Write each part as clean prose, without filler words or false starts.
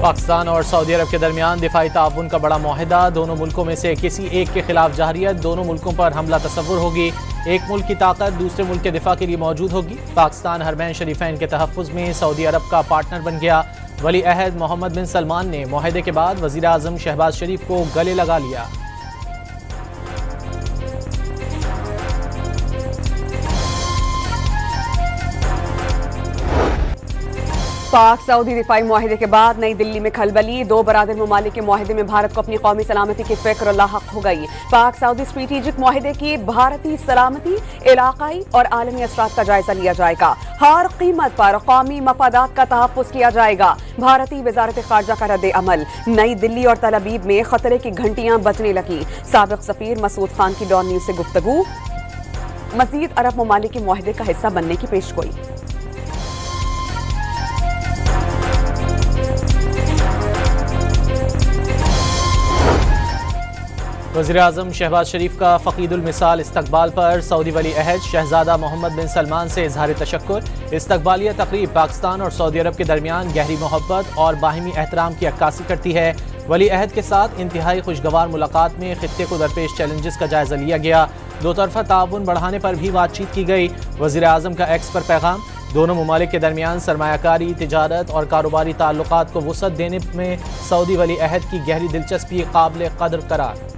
पाकिस्तान और सऊदी अरब के दरमियान दिफाई ताउन का बड़ा मुआहदा। दोनों मुल्कों में से किसी एक के खिलाफ जहरियत, दोनों मुल्कों पर हमला तसव्वुर होगी। एक मुल्क की ताकत दूसरे मुल्क के दिफा के लिए मौजूद होगी। पाकिस्तान हरमैन शरीफैन के तहफ़्फ़ुज़ में सऊदी अरब का पार्टनर बन गया। वली अहद मोहम्मद बिन सलमान ने मुआहदे के बाद वज़ीर आज़म शहबाज शरीफ को गले लगा लिया। पाक सऊदी दिफाई मुआहदे के बाद नई दिल्ली में खलबली। दो बरादर ममालिक के मुआहदे में भारत को अपनी कौमी सलामती की फिक्र लाहक हो गई। पाक सऊदी स्ट्रेटेजिक मुआहदे की भारतीय सलामती, इलाकाई और आलमी असरात का जायजा लिया जाएगा। हर कीमत पर कौमी मफादात का तहफ़्फ़ुज़ किया जाएगा। भारतीय वज़ारत ख़ारजा का रद्द अमल। नई दिल्ली और तल अवीव में खतरे की घंटियां बजने लगी। साबिक़ सफ़ीर मसूद खान की डॉन न्यूज़ से गुफ्तगू। मज़ीद अरब ममालिक के मुआहदे का हिस्सा बनने की पेशगोई। वज़ीर आज़म शहबाज शरीफ का फ़क़ीदुल मिसाल इस्तकबाल पर सऊदी वली अहद शहज़ादा मोहम्मद बिन सलमान से इज़हार तशक्कुर। इस्तकबालिया तक़रीब पाकिस्तान और सऊदी अरब के दरमियान गहरी मोहब्बत और बाहिमी एहतराम की अक्कासी करती है। वली अहद के साथ इंतहाई खुशगवार मुलाकात में ख़ित्ते को दरपेश चैलेंजेस का जायज़ा लिया गया। दो तरफ़ा ताउन बढ़ाने पर भी बातचीत की गई। वज़ीर आज़म का एक्स पर पैगाम। दोनों ममालिक के दरमियान सरमायाकारी, तिजारत और कारोबारी ताल्लुकात को वुसअत देने में सऊदी वली अहद की गहरी दिलचस्पी काबिल क़द्र करार।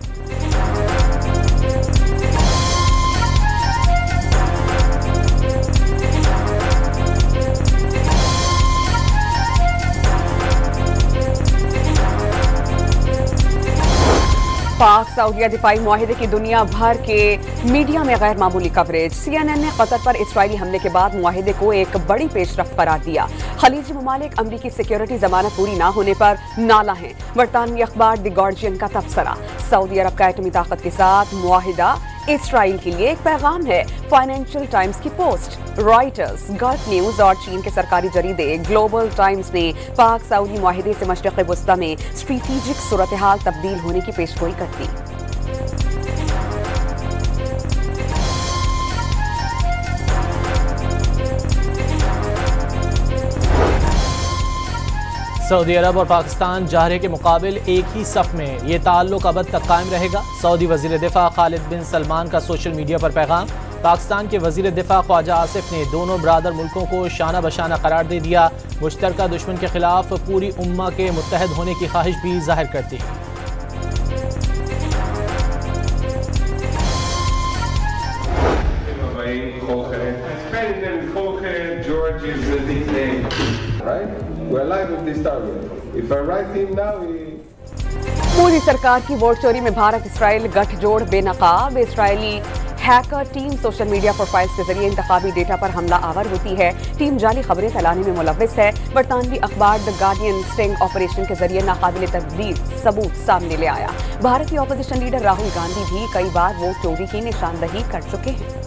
पाक सऊदिया दिफाई मुआहदे की दुनिया भर के मीडिया में गैर मामूली कवरेज। CNN ने कतर पर इसराइली हमले के बाद मुआहदे को एक बड़ी पेशरफ्त करार दिया। खलीजी ममालिक अमरीकी सिक्योरिटी जमानत पूरी न होने पर नाला हैं। बरतानवी अखबार द गार्जियन का तबसरा। सऊदी अरब का एटमी ताकत के साथ मुआहदा इसराइल के लिए एक पैगाम है। फाइनेंशियल टाइम्स की पोस्ट, रॉयटर्स, गल्फ न्यूज और चीन के सरकारी जरीदे ग्लोबल टाइम्स ने पाक सऊदी मुआहदे से मशरिक़ वस्ता में स्ट्रेटेजिक सूरत हाल तब्दील होने की पेशगोई करती। सऊदी अरब और पाकिस्तान जाहरे के मुकाबिल एक ही सफ में, ये ताल्लुक अब तक कायम रहेगा। सऊदी वज़ीर दिफा खालिद बिन सलमान का सोशल मीडिया पर पैगाम। पाकिस्तान के वज़ीर दिफा ख्वाजा आसिफ ने दोनों बरादर मुल्कों को शाना बशाना करार दे दिया। मुश्तरका दुश्मन के खिलाफ पूरी उम्मा के मुत्तहद होने की ख्वाहिश भी जाहिर करती है। मोदी सरकार की वोट चोरी में भारत इसराइल गठजोड़ बेनकाब। Israeli hacker team social media profiles के जरिए इंतखाबी डेटा पर हमला आवर होती है। टीम जाली खबरें फैलाने में मुलव्विस है। बरतानवी अखबार द गार्डियन स्टिंग ऑपरेशन के जरिए नाकाबिल तकदीर सबूत सामने ले आया। भारतीय अपोजिशन लीडर राहुल गांधी भी कई बार वोट चोरी की निशानदही कर चुके हैं।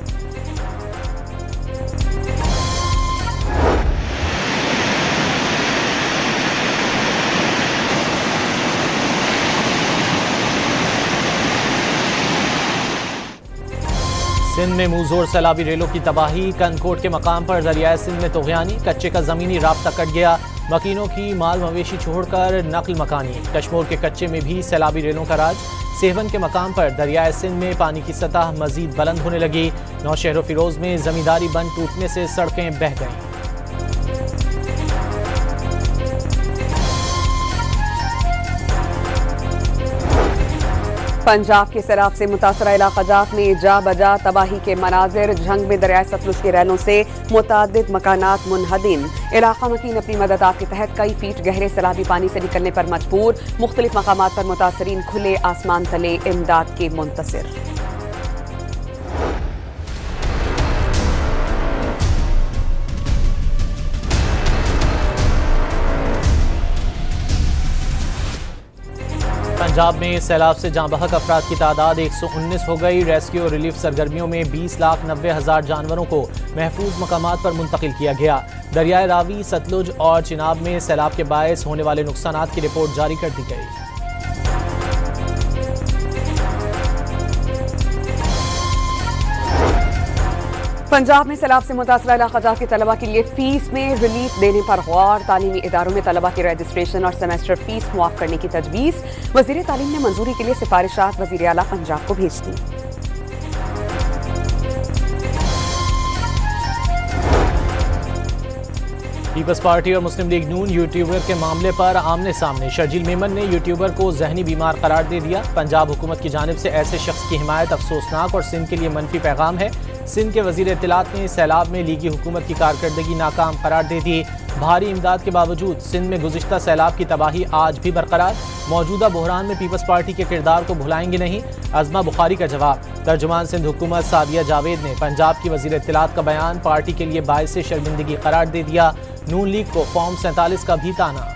सिंध में मुंहजोर सैलाबी रेलों की तबाही। कनकोट के मकाम पर दरियाए सिंध में तुग़यानी। कच्चे का ज़मीनी राब्ता कट गया। मकीनों की माल मवेशी छोड़कर नकल मकानी। कश्मीर के कच्चे में भी सैलाबी रेलों का राज। सेवन के मकाम पर दरियाए सिंध में पानी की सतह मजीद बुलंद होने लगी। नौशहर फिरोज में जमींदारी बंद टूटने से सड़कें बह गईं। पंजाब के सैलाब से मुतासरा इलाक़ाजात में जा बजा तबाही के मनाजिर। झंग में दरियाए सतलुज के रैलों से मुतअद्दिद मकानात मुनहदिम। इलाका मकीन अपनी मददात के तहत कई फीट गहरे सैलाबी पानी से निकलने पर मजबूर। मुख्तलिफ मकामात पर मुतासरीन खुले आसमान तले इमदाद के मुंतसिर। पंजाब में सैलाब से जाँ बहक अफराद की तादाद 119 हो गई। रेस्क्यू और रिलीफ सरगर्मियों में 20,90,000 जानवरों को महफूज मकामात पर मुंतकिल किया गया। दरियाए रावी, सतलुज और चिनाब में सैलाब के बायस होने वाले नुकसानात की रिपोर्ट जारी कर दी गई। पंजाब में सैलाब से मुतासरा इलाका के तलबा के लिए फीस में रिलीफ देने पर गौर। तालीमी इदारों में तलबा की रजिस्ट्रेशन और सेमेस्टर फीस मुआफ करने की तजवीज़। वज़ीर तालीम ने मंजूरी के लिए सिफारिशात वज़ीर आला पंजाब को भेज दी। पीपल्स पार्टी और मुस्लिम लीग नून यूट्यूबर के मामले पर आमने सामने। शर्जील मेमन ने यूट्यूबर को जहनी बीमार करार दे दिया। पंजाब हुकूमत की जानिब से ऐसे शख्स की हिमायत अफसोसनाक और सिंध के लिए मनफी पैगाम है। सिंध के वजीर इत्तलात ने सैलाब में लीगी हुकूमत की कारकर्दगी नाकाम करार दे दी। भारी इमदाद के बावजूद सिंध में गुज़िश्ता सैलाब की तबाही आज भी बरकरार। मौजूदा बहरान में पीपल्स पार्टी के किरदार को भुलाएंगे नहीं, अज़मा बुखारी का जवाब। तर्जुमान सिंध हुकूमत सादिया जावेद ने पंजाब की वजीर इत्तलात का बयान पार्टी के लिए बाइस शर्मिंदगी करार दे दिया। नून लीग को फॉर्म 47 का भी ताना।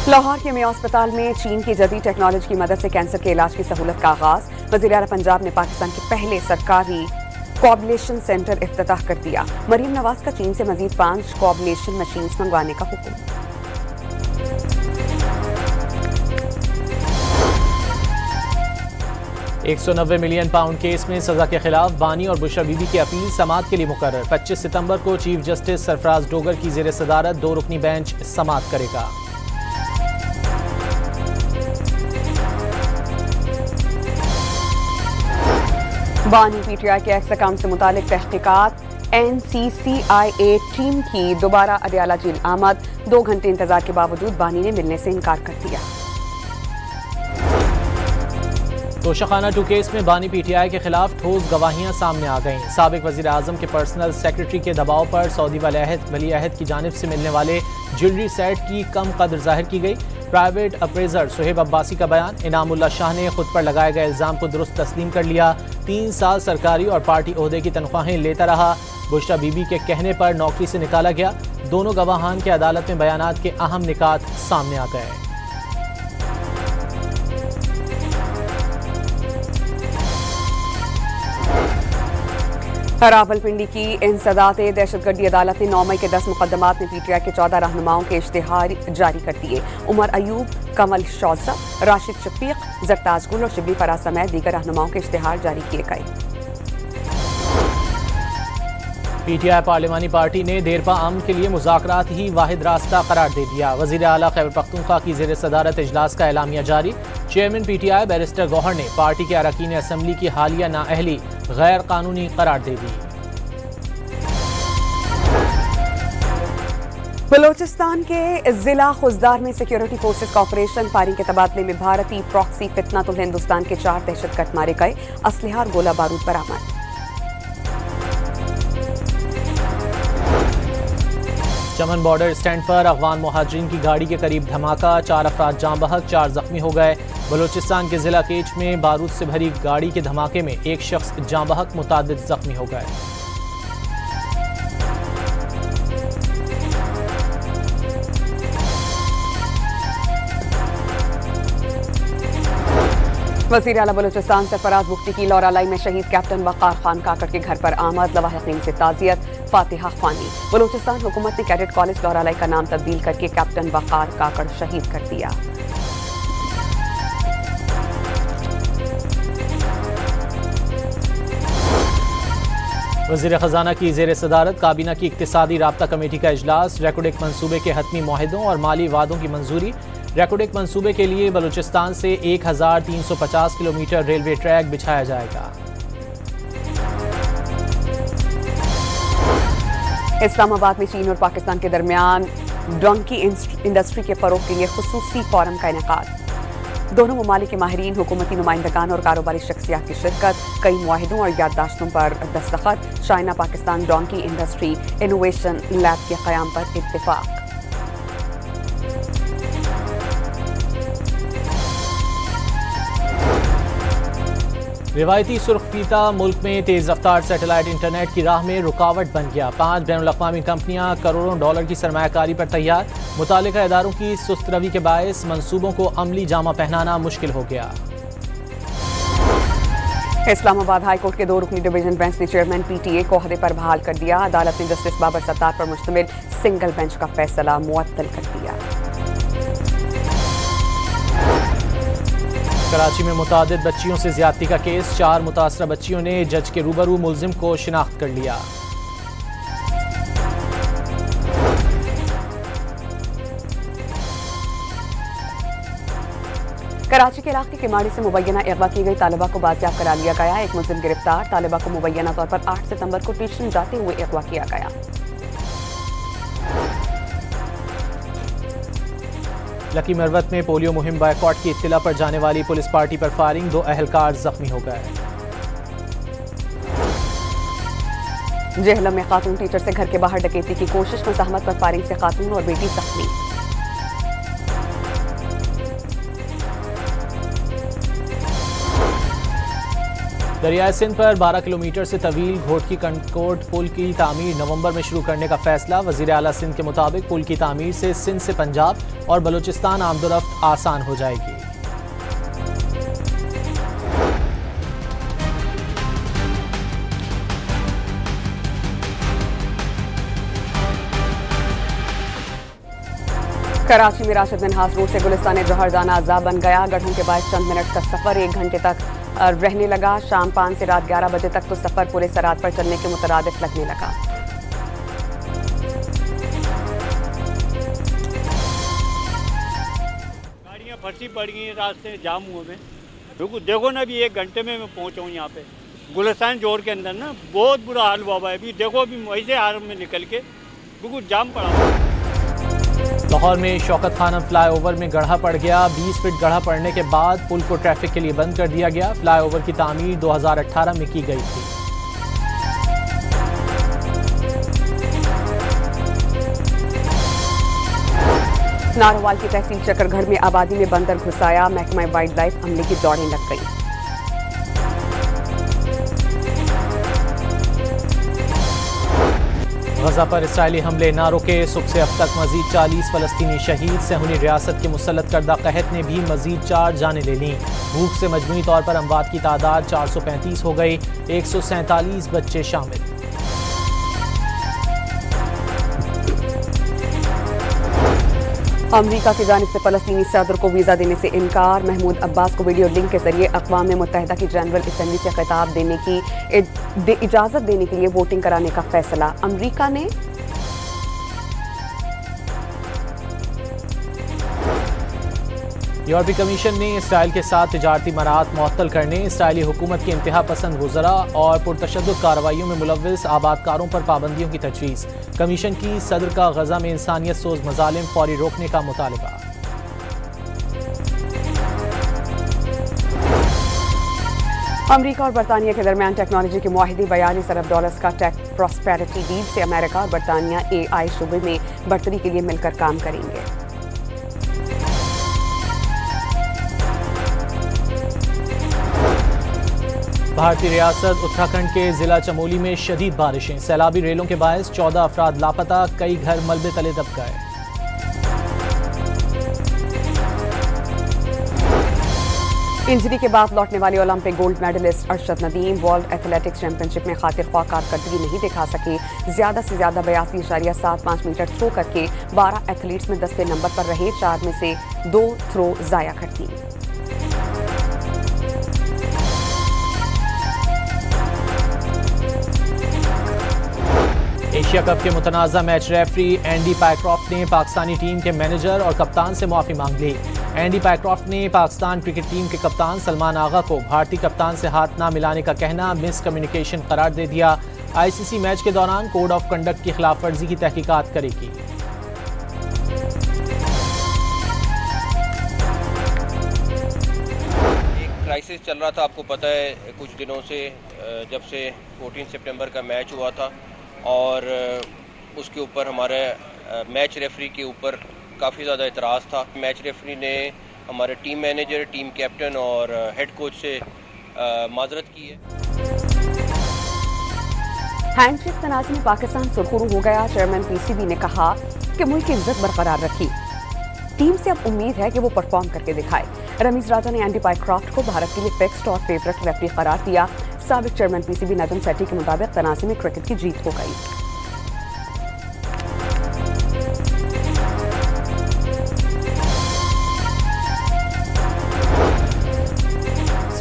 लाहौर के मियां अस्पताल में चीन की जदीद टेक्नोलॉजी की मदद से कैंसर के इलाज की सहूलत का आगाज। वज़ीर आला पंजाब ने पाकिस्तान के पहले सरकारी कोआबुलेशन सेंटर इफ्तिताह कर दिया। मरीम नवाज का चीन से मजीद 5 कोआबुलेशन मशीन मंगवाने का हुक्म। £190 मिलियन केस में सजा के खिलाफ बानी और बुशरा बीबी की अपील समाअत के लिए मुकर्रर। 25 सितंबर को चीफ जस्टिस सरफराज डोगर की ज़ेर सदारत 2 रुकनी बेंच समाअत करेगा। बानी पीटीआई के एक्स अकाउंट से मुतालिक तहकीकात। NCCIA टीम की दोबारा अडयाला जेल आमद। 2 घंटे इंतजार के बावजूद बानी ने मिलने से इनकार कर दिया। तोशाखाना 2 केस में बानी पीटीआई के खिलाफ ठोस गवाहियां सामने आ गईं। साबिक वजीर आजम के पर्सनल सेक्रेटरी के दबाव पर सऊदी वली अहद की जानिब से मिलने वाले ज्वेलरी सेट की कम कदर जाहिर की गई। प्राइवेट अप्रेजर सुहेब अब्बासी का बयान। इनामुल्लाह शाह ने खुद पर लगाए गए इल्जाम को दुरुस्त तस्लीम कर लिया। 3 साल सरकारी और पार्टी ओहदे की तनख्वाहें लेता रहा। बुशरा बीबी के कहने पर नौकरी से निकाला गया। दोनों गवाहान के अदालत में बयानात के अहम निकात सामने आ गए। रावलपिंडी की इंसदात दहशतगर्दी अदालत ने 9 मई के 10 मुकदमात में पीटीआई के 14 रहनुमाओं के इश्तिहार जारी कर दिए। उमर अयूब, कमल शौसा, राशिद शफीक, जरताज गुल और शिबली फराज समेत दीगर रहनुमाओं के इश्तिहार जारी किए गए। पीटीआई पार्लिमानी पार्टी ने देरपा अमन के लिए मुज़ाकरात ही वाहिद रास्ता करार दे दिया। वज़ीर आला खैबर पख्तूनख्वा की ज़ेर सदारत इजलास का एलामिया जारी। चेयरमैन पीटीआई बैरिस्टर गौहर ने पार्टी के अरकान असम्बली की हालिया नाअहली गैर कानूनी करार दे दी। बलोचिस्तान के जिला खुजदार में सिक्योरिटी फोर्सेस का ऑपरेशन। फायरिंग के तबादले में भारतीय प्रॉक्सी फितनातुल हिंदुस्तान के 4 दहशतगर्द मारे गए। असलहा और गोला बारूद बरामद। चमन बॉर्डर स्टैंड पर अफगान मुहाजिरीन की गाड़ी के करीब धमाका। 4 अफराद जाँ बहक, 4 जख्मी हो गए। बलोचिस्तान के जिला केच में बारूद से भरी गाड़ी के धमाके में एक शख्स जाँ बहक, मुतादिद जख्मी हो गए। वज़ीर आला बलूचिस्तान सरफराज बुख्ती की लौरालाई में शहीद कैप्टन वक़ार खान काकड़ के घर पर आमद। लवाहिकीन से ताज़ियत। फातिहा ख्वानी। बलूचिस्तान हुकूमत ने कैडेट कॉलेज लौरालाई का नाम तब्दील करके कैप्टन वक़ार काकड़ शहीद कर दिया। वज़ीर ख़जाना की ज़ेर सदारत काबीना की इक्तिसादी राब्ता कमेटी का इजलास। रेकोडेक मंसूबे के हतमी मुआहदों और माली वादों की मंजूरी। रेकोडेक मंसूबे के लिए बलूचिस्तान से 1350 किलोमीटर रेलवे ट्रैक बिछाया जाएगा। इस्लामाबाद में चीन और पाकिस्तान के दरमियान डोंकी इंडस्ट्री के फरोग के लिए खुसूसी फोरम का इनेकाद। दोनों ममालिक के माहिरीन, हुकूमती नुमाइंदगान और कारोबारी शख्सियात की शिरकत। कई मुआहिदों और याददाश्तों पर दस्तखत। China Pakistan donkey industry innovation lab के क़याम पर इत्तेफाक। रिवायती सुर्खफीता मुल्क में तेज रफ्तार सैटेलाइट इंटरनेट की राह में रुकावट बन गया। 5 बैनुल-अक़वामी कंपनियां करोड़ों डॉलर की सरमायाकारी पर तैयार। मुतालिका इदारों की सुस्त रवी के बायस मंसूबों को अमली जामा पहनाना मुश्किल हो गया। इस्लामाबाद हाई कोर्ट के 2 रुकनी डिवीजन बेंच ने चेयरमैन PTA को ओहदे पर बहाल कर दिया। अदालत ने जस्टिस बाबर सत्तार पर मुश्तमिल सिंगल बेंच का फैसला मुअत्तल कर दिया। कराची में मुतादिद बच्चियों से ज्यादती का केस, 4 मुतासरा बच्चियों ने जज के रूबरू मुलजिम को शिनाख्त कर लिया। कराची के इलाके किमाड़ी से मुबैना अगवा की गई तालिबा को बाजियाब करा लिया गया। एक मुलजिम गिरफ्तार। तालिबा को मुबैना तौर पर 8 सितंबर को ट्यूशन जाते हुए अगवा किया गया। लकी मरवत में पोलियो मुहिम बायकॉट की इत्तिला पर जाने वाली पुलिस पार्टी पर फायरिंग, 2 अहलकार जख्मी हो गए। जेहलम में खातून टीचर से घर के बाहर डकैती की कोशिश, मज़ाहमत पर फायरिंग से खातून और बेटी जख्मी। दरियाए सिंध पर 12 किलोमीटर से तवील घोटकी कंकोट पुल की तामीर नवंबर में शुरू करने का फैसला। वजीर आला सिंध के मुताबिक पुल की तामीर से सिंध से पंजाब और बलूचिस्तान आमदोरफ्त आसान हो जाएगी। कराची में राशिद मिन्हास रोड से गुलिस्तान जौहर जाना अजाब बन गया। गढ़ों के बाद चंद मिनट का सफर 1 घंटे तक रहने लगा। शाम 5 से रात 11 बजे तक तो सफर पूरे सरात पर चलने के मुतरादिफ लगने लगा। गाड़ियाँ फंसी पड़ गई, रास्ते जाम हुए में। बिल्कुल देखो ना, अभी 1 घंटे में मैं पहुँचा हूँ यहाँ पे गुलिस्तान जोड़ के अंदर ना। बहुत बुरा हाल हुआ है। अभी देखो, अभी वहीं से आर में निकल के बिल्कुल जाम पड़ा। लाहौर में शौकत खानम फ्लाईओवर में गड्ढा पड़ गया। 20 फीट गड्ढा पड़ने के बाद पुल को ट्रैफिक के लिए बंद कर दिया गया। फ्लाईओवर की तामीर 2018 में की गई थी। नारोवाल की तहसील चकरगढ़ में आबादी में बंदर घुसाया। महकमा वाइल्ड लाइफ अमले की दौड़ें लग गई। गजा पर इसराइली हमले ना रुके, सुबह से अब तक मजीद 40 फलस्तीनी शहीद। सहूनी रियासत के मुसल्लत करदा कहत ने भी मजीद 4 जानें ले लीं। भूख से मजमूई तौर पर अमवात की तादाद 435 हो गई, 147 बच्चे शामिल। अमरीका की जानिब से फलस्तीनी सदर को वीजा देने से इनकार। महमूद अब्बास को वीडियो लिंक के जरिए अक़वाम मुत्तहिदा की जनरल असम्बली से खिताब देने की इजाजत देने के लिए वोटिंग कराने का फैसला। अमरीका ने यूरोपीय कमीशन ने इसराइल के साथ तिजारती मराहत मुअत्तल करने, इसराइली हुकूमत के इंतहा पसंद वज़रा और पुरतशद्दुद कार्रवाइयों में मुलव्विस आबादकारों पर पाबंदियों की तजवीज़। कमीशन की सदर का गजा में इंसानियत सोज मज़ालिम फौरी रोकने का मुतालबा। अमरीका और बरतानिया के दरमियान टेक्नोलॉजी के मुआहिदे, $42 अरब का टेक प्रॉस्पेरिटी डील से अमेरिका और बरतानिया AI शोबे में बढ़तरी के लिए मिलकर काम करेंगे। भारतीय रियासत उत्तराखंड के जिला चमोली में शदीद बारिशें, सैलाबी रेलों के बायस 14 अफराद लापता, कई घर मलबे तले दब गए। इंजरी के बाद लौटने वाले Olympic gold medallist Arshad Nadeem World Athletics Championship में खातिर ख्वाह कारकर्दगी नहीं दिखा सके। ज्यादा से ज्यादा 82.75 मीटर थ्रो करके 12 एथलीट्स में 10वें नंबर पर रहे। 4 में से 2 थ्रो जाया कर दी। एशिया कप के मुतनाज़ा मैच रेफरी एंडी पायक्रॉफ्ट ने पाकिस्तानी टीम के मैनेजर और कप्तान से माफ़ी मांग ली। एंडी पायक्रॉफ्ट ने पाकिस्तान क्रिकेट टीम के कप्तान सलमान आगा को भारतीय कप्तान से हाथ ना मिलाने का कहना मिस कम्युनिकेशन करार दे दिया। ICC मैच के दौरान कोड ऑफ कंडक्ट की खिलाफ वर्जी की तहकीकात करेगी। एक क्राइसिस चल रहा था, आपको पता है, कुछ दिनों से, जब से 14 सितंबर का मैच हुआ था और उसके ऊपर हमारे मैच रेफरी के ऊपर काफ़ी ज़्यादा एतराज़ था। मैच रेफरी ने हमारे टीम मैनेजर, टीम कैप्टन और हेड कोच से माजरत की है। हैंडशेक तनाज़े में पाकिस्तान सुरखरू हो गया। चेयरमैन PCB ने कहा कि मुल्क की इज्जत बरकरार रखी। टीम से अब उम्मीद है कि वो परफॉर्म करके दिखाए। रमीज राजा ने एंडी पायक्रॉफ्ट को भारत के लिए फिक्स्ड और फेवरेट रेफरी करार दिया। साबिक चेयरमैन PCB नजम सेठी के मुताबिक तनाज़े में क्रिकेट की जीत हो गई।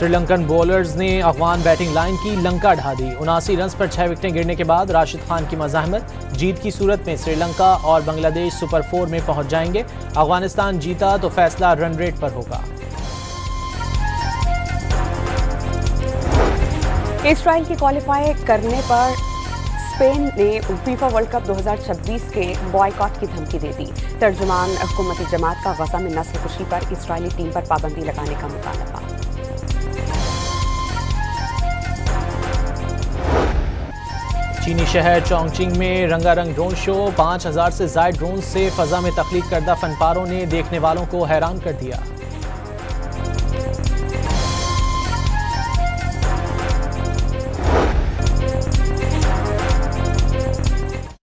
श्रीलंकन बॉलर्स ने अफगान बैटिंग लाइन की लंका ढा दी। 79 रन पर 6 विकेटें गिरने के बाद राशिद खान की मज़ाहमत। जीत की सूरत में श्रीलंका और बांग्लादेश सुपर 4 में पहुंच जाएंगे। अफगानिस्तान जीता तो फैसला रन रेट पर होगा। इसराइल की क्वालिफाई करने पर स्पेन ने फीफा वर्ल्ड कप 2026 के बॉयकॉट की धमकी दे दी। तर्जुमान हुकूमती जमात का गजा में नस्ल कुशी पर इसराइली टीम पर पाबंदी लगाने का मुतालबा। चीनी शहर चोंगचिंग में रंगारंग ड्रोन शो। 5000 से ज्यादा ड्रोन से फजा में तख्लीक करदा फनपारों ने देखने वालों को हैरान कर दिया।